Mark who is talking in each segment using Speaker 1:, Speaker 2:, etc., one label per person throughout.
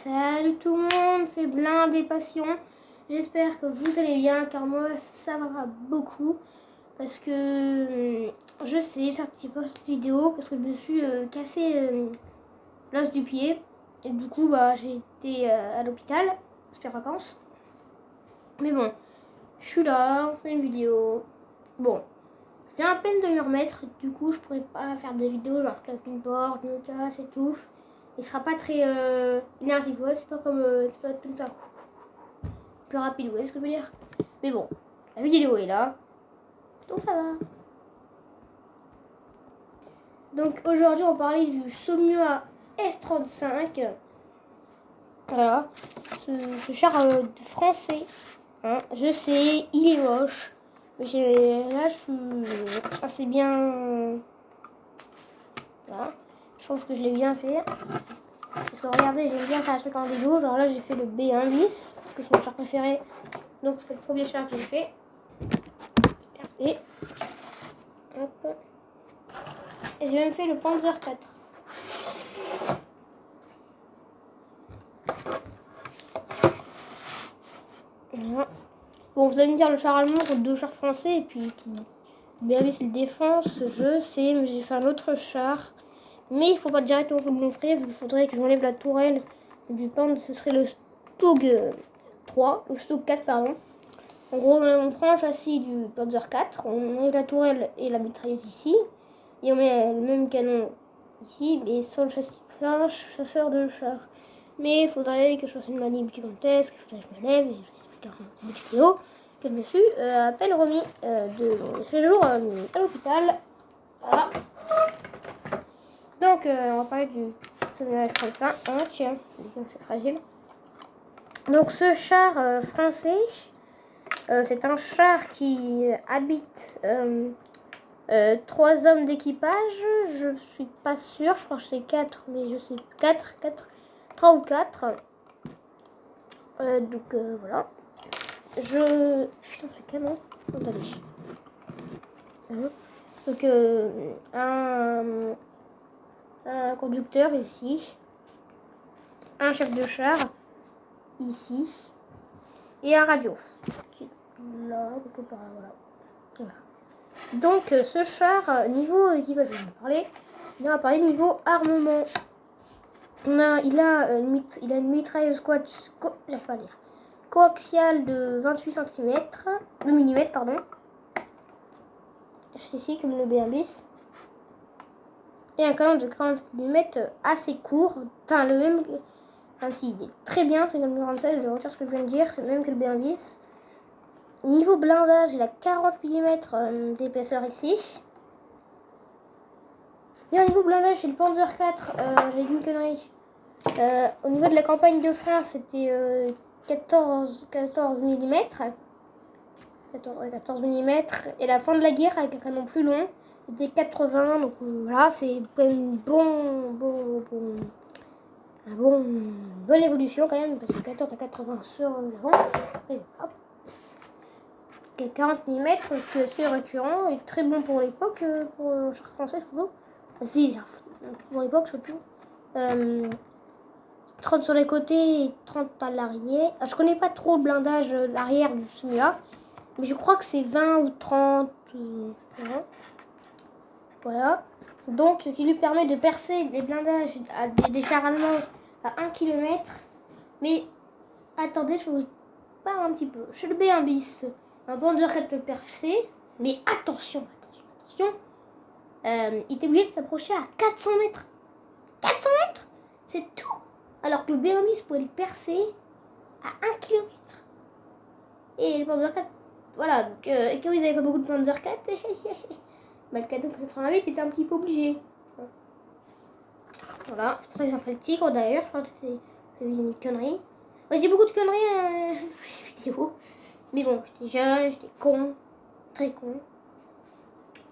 Speaker 1: Salut tout le monde, c'est Blindé Passion. J'espère que vous allez bien car moi ça va beaucoup. Parce que je sais, j'ai un petit peu cette vidéo parce que je me suis cassé l'os du pied. Et du coup j'ai été à l'hôpital, super vacances. Mais bon, je suis là, on fait une vidéo. Bon, je viens à peine de me remettre, du coup je pourrais pas faire des vidéos genre claque une porte, me casse et tout. Il sera pas très énergique, ouais, c'est pas comme c'est pas tout ça plus rapide, vous voyez ce que je veux dire. Mais bon, la vidéo est là, donc ça va. Donc aujourd'hui on va parler du Saumua S35. Voilà, ce char français, hein. Je sais, il est moche, mais là je suis assez bien. Voilà, je trouve que je l'ai bien fait. Parce que regardez, j'aime bien faire un truc en vidéo. Genre là, j'ai fait le B1 bis, parce que c'est mon char préféré. Donc c'est le premier char que j'ai fait. Et hop. Et j'ai même fait le Panzer 4. Voilà. Bon, vous allez me dire, le char allemand contre deux chars français. Et puis, bien oui, c'est le défense. Je sais, mais j'ai fait un autre char. Mais il ne faut pas directement vous le montrer. Il faudrait que j'enlève la tourelle du Panzer. Ce serait le Stug 3, ou Stug 4, pardon. En gros, on prend le châssis du Panzer 4, on met la tourelle et la mitrailleuse ici, et on met le même canon ici, mais sur le châssis plein chasseur de char. Mais il faudrait que je fasse une manip gigantesque, il faudrait que je me lève, et je vais expliquer un bout de vidéo que je me suis à peine remis de mon séjour à l'hôpital. Voilà. Donc, on va parler du Saumua S35. Ah, tiens, c'est fragile. Donc, ce char français. C'est un char qui habite 3 hommes d'équipage. Je suis pas sûre, je crois que c'est 4, mais je sais 3 ou 4. Donc voilà. Putain, c'est canon. Attendez. Donc un conducteur ici, un chef de char ici et un radio qui là, quelque part là, voilà. Donc ce char, niveau équipage, je vais en parler. On va parler niveau armement. Il a une mitrailleuse coaxiale de 28 cm, de mm, pardon. C'est ici comme le B1 bis. Et un canon de 40 mm assez court. Enfin le même. Enfin si, il est très bien, c'est comme le 47, je retire ce que je viens de dire, c'est le même que le B1 bis. Niveau blindage, il a 40 mm d'épaisseur ici. Et au niveau blindage, c'est le Panzer 4, j'ai dit une connerie. Au niveau de la campagne de France, c'était 14 mm. 14 mm. Et la fin de la guerre, avec un canon plus long, c'était 80. Donc voilà, c'est une bonne évolution quand même, parce que 14 à 80 sur l'avant. Et hop. 40 mm, c'est assez récurrent et très bon pour l'époque, pour le char français surtout. Si, pour l'époque, je sais plus. 30 sur les côtés et 30 à l'arrière. Je connais pas trop le blindage l'arrière du Saumua, mais je crois que c'est 20 ou 30. Voilà. Donc, ce qui lui permet de percer des blindages des chars allemands à 1 km. Mais attendez, je vous parle un petit peu. Chez le B1 bis, un Panzer 4 peut percer, mais attention. Il était obligé de s'approcher à 400 mètres. 400 mètres, c'est tout. Alors que le B1 bis pouvait le percer à 1 km. Et le Panzer 4, voilà. Donc, et comme ils n'avaient pas beaucoup de Panzer 4, le 488 était un petit peu obligé. Voilà, c'est pour ça qu'ils ont fait le Tigre d'ailleurs. Je crois que c'était une connerie. Moi, je dis beaucoup de conneries dans les vidéos. Mais bon, j'étais jeune, j'étais con. Très con.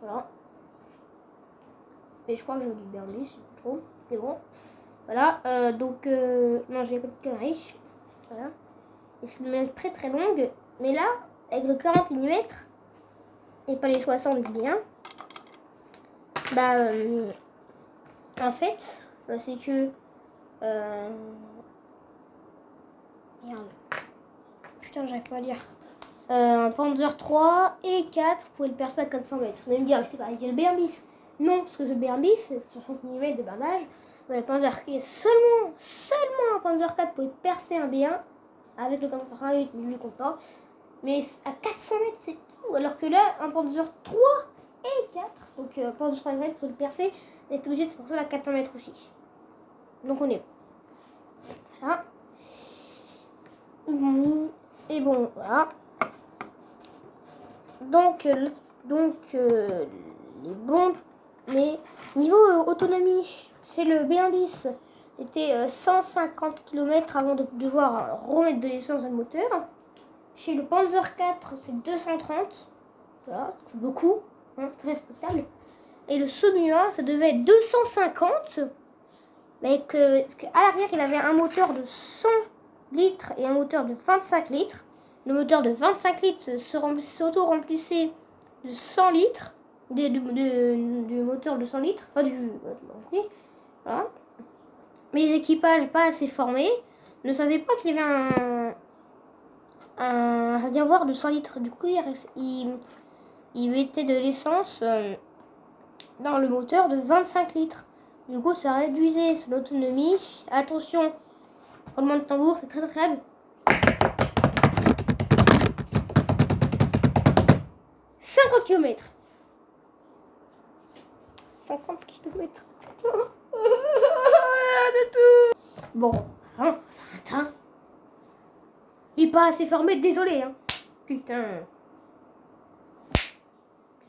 Speaker 1: Voilà. Et je crois que je me dis bien lui, c'est trop. Mais bon. Voilà. Donc, non, j'ai pas de conneries. Voilà. Et c'est une très très longue. Mais là, avec le 40 mm et pas les 60 bien, en fait, c'est que putain, j'arrive pas à lire. Un Panzer 3 et 4 pour le percer à 400 mètres. Vous allez me dire, c'est pas le B1 bis. Non, parce que le B1 bis, c'est 60 mm de blindage. Le Panzer est seulement un Panzer 4 pour percer un B1 avec le 88 mais lui compte pas. Mais à 400 mètres, c'est tout. Alors que là, un Panzer 3 et 4, donc Panzer 3 et 4 pour le percer, on est obligé de se porter à 400 mètres aussi. Donc on est voilà. Et bon, voilà. Donc les bons, mais niveau autonomie, chez le B1 bis, c'était 150 km avant de devoir remettre de l'essence dans le moteur. Chez le Panzer 4, c'est 230. Voilà, c'est beaucoup, hein, très respectable. Et le Saumur, ça devait être 250. Mais parce qu'à l'arrière, il avait un moteur de 100 litres et un moteur de 25 litres. Le moteur de 25 litres s'auto-remplissait de 100 litres. Du moteur de 100 litres. Enfin, voilà. Mais les équipages pas assez formés ne savaient pas qu'il y avait un réservoir de 100 litres. Du coup, il mettait de l'essence dans le moteur de 25 litres. Du coup, ça réduisait son autonomie. Attention, roulement de tambour, c'est très très faible. 50 km. 50 km. De tout. Bon, hein, attends. Il est pas assez formé, désolé. Hein. Putain.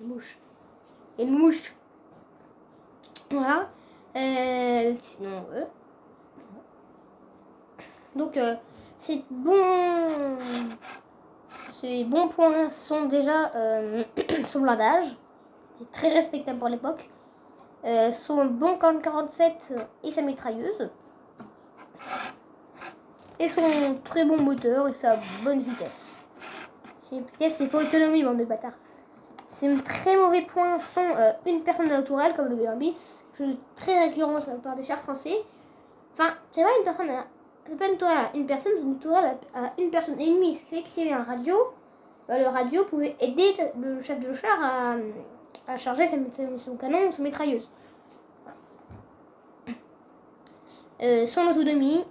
Speaker 1: Une mouche. Une mouche. Voilà. Sinon, donc, ces bons points sont déjà son blindage. C'est très respectable pour l'époque. Son bon 40-47 et sa mitrailleuse. Et son très bon moteur et sa bonne vitesse. C'est pas autonomie, bande de bâtards. Ses très mauvais points sont une personne à la tourelle, comme le B1 bis, très récurrent par des chars français. Enfin, c'est pas une personne c'est pas une tourelle à une personne, c'est une tourelle à une personne et demie. Ce qui fait que s'il y avait un radio, le radio pouvait aider le chef de char à charger son canon ou sa mitrailleuse. Son autonomie.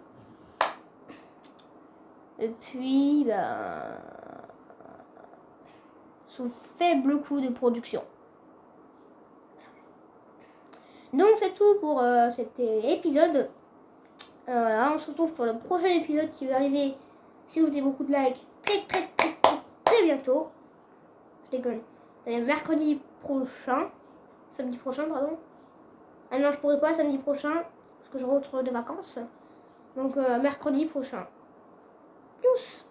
Speaker 1: Et puis, son faible coût de production. Donc c'est tout pour cet épisode. Voilà, on se retrouve pour le prochain épisode qui va arriver, si vous avez beaucoup de likes, très bientôt. Je déconne. C'est mercredi prochain. Samedi prochain, pardon. Ah non, je pourrais pas samedi prochain, parce que je rentre de vacances. Donc mercredi prochain. Plus.